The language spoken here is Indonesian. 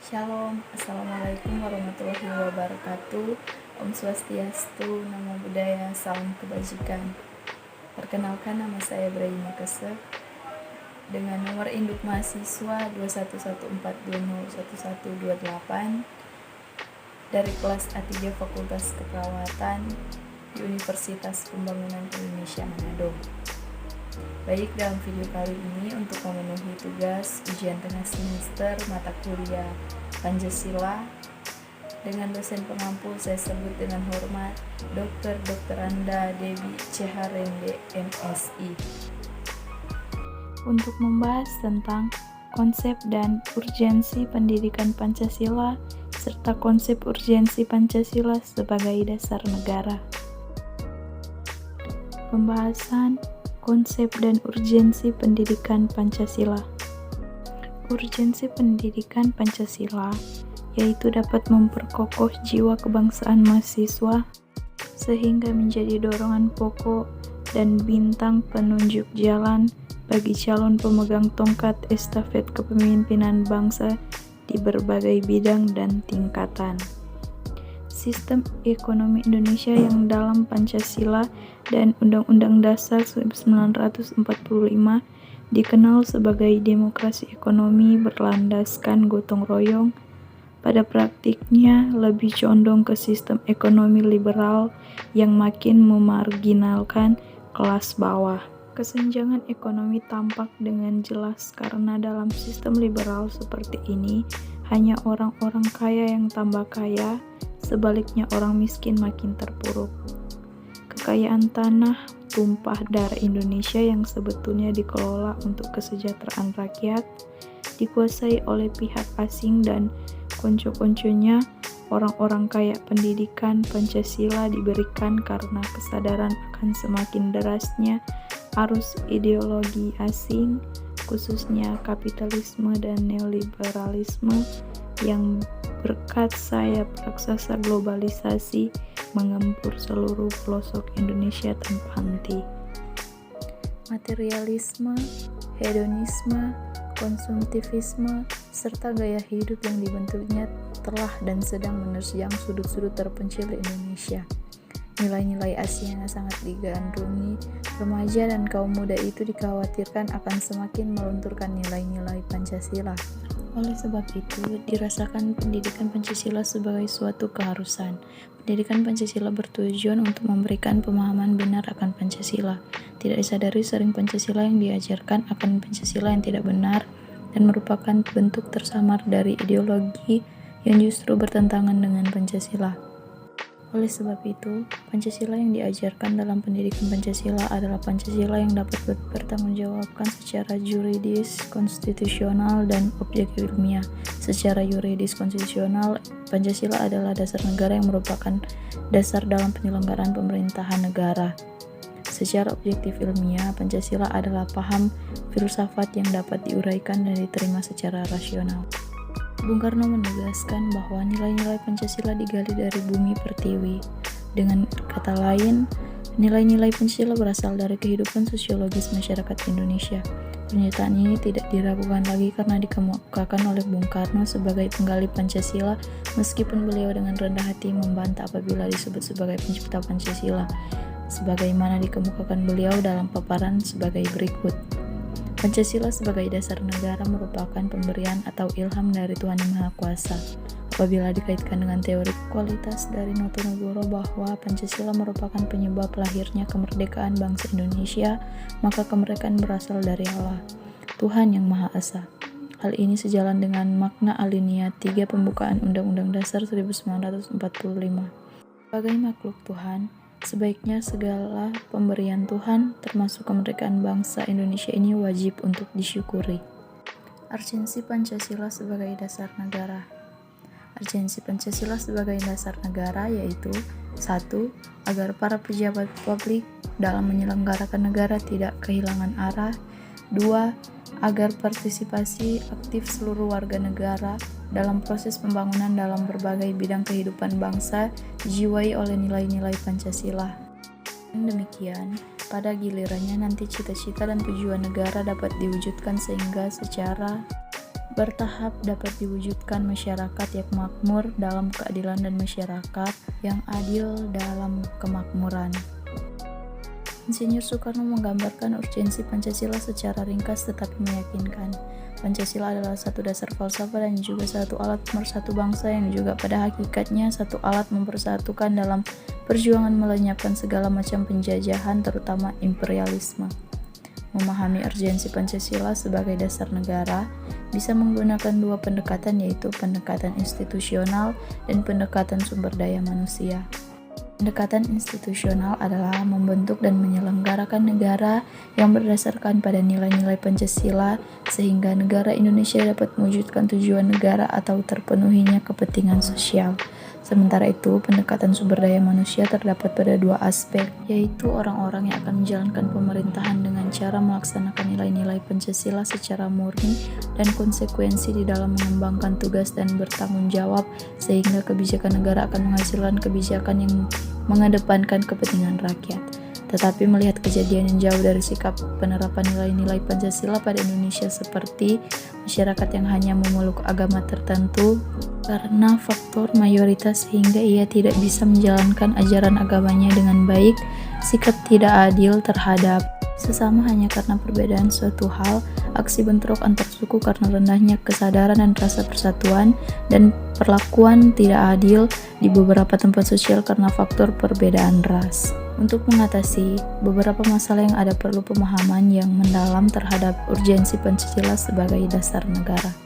Shalom, Assalamualaikum warahmatullahi wabarakatuh. Om Swastiastu, Namo Buddhaya, salam kebajikan. Perkenalkan, nama saya Brahima Kesek dengan nomor induk mahasiswa 21142011128 dari kelas A3 Fakultas Keperawatan Universitas Pembangunan Indonesia Manado. Baik, dalam video kali ini untuk memenuhi tugas ujian tengah semester mata kuliah Pancasila dengan dosen pengampu saya sebut dengan hormat Dr. Anda Dewi Ceharende MSI, untuk membahas tentang konsep dan urgensi pendidikan Pancasila serta konsep urgensi Pancasila sebagai dasar negara. Pembahasan konsep dan urgensi pendidikan Pancasila. Urgensi pendidikan Pancasila yaitu dapat memperkokoh jiwa kebangsaan mahasiswa sehingga menjadi dorongan pokok dan bintang penunjuk jalan bagi calon pemegang tongkat estafet kepemimpinan bangsa di berbagai bidang dan tingkatan. Sistem ekonomi Indonesia yang dalam Pancasila dan Undang-Undang Dasar 1945 dikenal sebagai demokrasi ekonomi berlandaskan gotong royong, pada praktiknya lebih condong ke sistem ekonomi liberal yang makin memarginalkan kelas bawah. Kesenjangan ekonomi tampak dengan jelas karena dalam sistem liberal seperti ini hanya orang-orang kaya yang tambah kaya, sebaliknya orang miskin makin terpuruk. Kekayaan tanah tumpah darah Indonesia yang sebetulnya dikelola untuk kesejahteraan rakyat dikuasai oleh pihak asing dan konco-konconya. Orang-orang kaya pendidikan Pancasila diberikan karena kesadaran akan semakin derasnya arus ideologi asing, khususnya kapitalisme dan neoliberalisme yang berkat sayap raksasa globalisasi menggempur seluruh pelosok Indonesia tanpa henti. Materialisme, hedonisme, konsumtivisme, serta gaya hidup yang dibentuknya telah dan sedang menerjang sudut-sudut terpencil di Indonesia. Nilai-nilai Asia yang sangat digandrungi remaja dan kaum muda itu dikhawatirkan akan semakin melunturkan nilai-nilai Pancasila. Oleh sebab itu, dirasakan pendidikan Pancasila sebagai suatu keharusan. Pendidikan Pancasila bertujuan untuk memberikan pemahaman benar akan Pancasila. Tidak disadari sering Pancasila yang diajarkan akan Pancasila yang tidak benar dan merupakan bentuk tersamar dari ideologi yang justru bertentangan dengan Pancasila. Oleh sebab itu, Pancasila yang diajarkan dalam pendidikan Pancasila adalah Pancasila yang dapat bertanggungjawabkan secara yuridis, konstitusional, dan objektif ilmiah. Secara yuridis konstitusional, Pancasila adalah dasar negara yang merupakan dasar dalam penyelenggaraan pemerintahan negara. Secara objektif ilmiah, Pancasila adalah paham filsafat yang dapat diuraikan dan diterima secara rasional. Bung Karno menegaskan bahwa nilai-nilai Pancasila digali dari bumi pertiwi. Dengan kata lain, nilai-nilai Pancasila berasal dari kehidupan sosiologis masyarakat Indonesia. Pernyataan ini tidak diragukan lagi karena dikemukakan oleh Bung Karno sebagai penggali Pancasila, meskipun beliau dengan rendah hati membantah apabila disebut sebagai pencipta Pancasila, sebagaimana dikemukakan beliau dalam paparan sebagai berikut. Pancasila sebagai dasar negara merupakan pemberian atau ilham dari Tuhan Yang Maha Kuasa. Apabila dikaitkan dengan teori kualitas dari Notonegoro bahwa Pancasila merupakan penyebab lahirnya kemerdekaan bangsa Indonesia, maka kemerdekaan berasal dari Allah, Tuhan Yang Maha Esa. Hal ini sejalan dengan makna alinea 3 pembukaan Undang-Undang Dasar 1945. Sebagai makhluk Tuhan, sebaiknya segala pemberian Tuhan, termasuk kemerdekaan bangsa Indonesia ini wajib untuk disyukuri. Urgensi Pancasila sebagai dasar negara. Urgensi Pancasila sebagai dasar negara yaitu 1. Agar para pejabat publik dalam menyelenggarakan negara tidak kehilangan arah. 2. Agar partisipasi aktif seluruh warga negara dalam proses pembangunan dalam berbagai bidang kehidupan bangsa dijiwai oleh nilai-nilai Pancasila. Demikian, pada gilirannya nanti cita-cita dan tujuan negara dapat diwujudkan sehingga secara bertahap dapat diwujudkan masyarakat yang makmur dalam keadilan dan masyarakat yang adil dalam kemakmuran. Insinyur Soekarno menggambarkan urgensi Pancasila secara ringkas tetapi meyakinkan. Pancasila adalah satu dasar falsafah dan juga satu alat pemersatu bangsa yang juga pada hakikatnya satu alat mempersatukan dalam perjuangan melenyapkan segala macam penjajahan terutama imperialisme. Memahami urgensi Pancasila sebagai dasar negara bisa menggunakan dua pendekatan, yaitu pendekatan institusional dan pendekatan sumber daya manusia. Pendekatan institusional adalah membentuk dan menyelenggarakan negara yang berdasarkan pada nilai-nilai Pancasila sehingga negara Indonesia dapat mewujudkan tujuan negara atau terpenuhinya kepentingan sosial. Sementara itu, pendekatan sumber daya manusia terdapat pada dua aspek, yaitu orang-orang yang akan menjalankan pemerintahan dengan cara melaksanakan nilai-nilai Pancasila secara murni dan konsekuensi di dalam mengembangkan tugas dan bertanggung jawab, sehingga kebijakan negara akan menghasilkan kebijakan yang mengedepankan kepentingan rakyat. Tetapi melihat kejadian yang jauh dari sikap penerapan nilai-nilai Pancasila pada Indonesia seperti masyarakat yang hanya memeluk agama tertentu karena faktor mayoritas sehingga ia tidak bisa menjalankan ajaran agamanya dengan baik, sikap tidak adil terhadap sesama hanya karena perbedaan suatu hal, aksi bentrok antar suku karena rendahnya kesadaran dan rasa persatuan, dan perlakuan tidak adil di beberapa tempat sosial karena faktor perbedaan ras. Untuk mengatasi beberapa masalah yang ada perlu pemahaman yang mendalam terhadap urgensi Pancasila sebagai dasar negara.